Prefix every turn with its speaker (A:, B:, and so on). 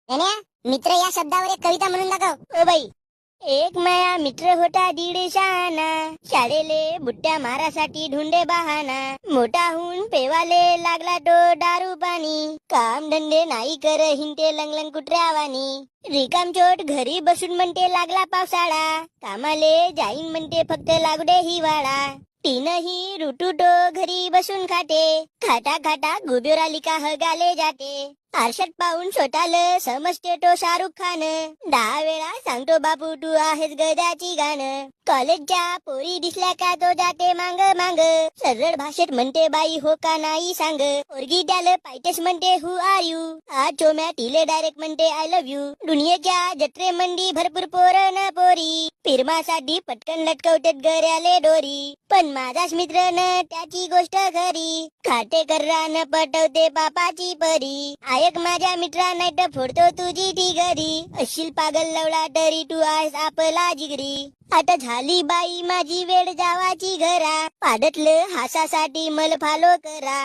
A: गण्या, मित्र या शब्दावर एक कविता म्हणून दाखव.
B: ओ बाई, एक माया मित्र होता दीड शहाणा, शाळेले बुट्ट्या मारासाठी ढुंडे बहाना. मोठा होऊन पेवाले लागला तो दारू पाणी, काम धंदे नाही कर हिंटे लंगलंग कुत्र्यावानी. रिकामचोट घरी बसून म्हणते लागला पावसाळा, कामाले जाईन म्हणते फक्त लागू दे हिवाळा. तीनही ऋतू तो घरी बसून खाते, खाता खाता गुबेर आली का हगाले जाते. आरशात पाहून स्वतःला समजते तो शाहरुख खान, 10 वेळा सांगतो बापू तू आहेस गजाची गाणं. कॉलेजच्या पोरी दिसल्या का तो जाते मांग मांग, सरळ भाषेत म्हणते बाई हो का नाही सांग. पोरगी त्याला पायटेस म्हणते हु आर यू, आज चोम्या तिले डायरेक्ट म्हणते आय लव्ह यू. दुनियेच्या जत्रे मंदी भरपूर पोरं न पोरी, फिरमासाठी पटकन लटकवतेत गऱ्याले दोरी. पण माझाच मित्र न त्याची गोष्ट खरी, खाते कर्रान पटवते पापाची परी. ऐक माझ्या मित्रा नाही तर फोडतो तुझी ती घरी, अशील पागल लवला तरी तू आहेस आपला जिगरी. आता झाली बाई माझी वेळ जावाची घरा, पाडतलं हासासाठी मल फालो करा.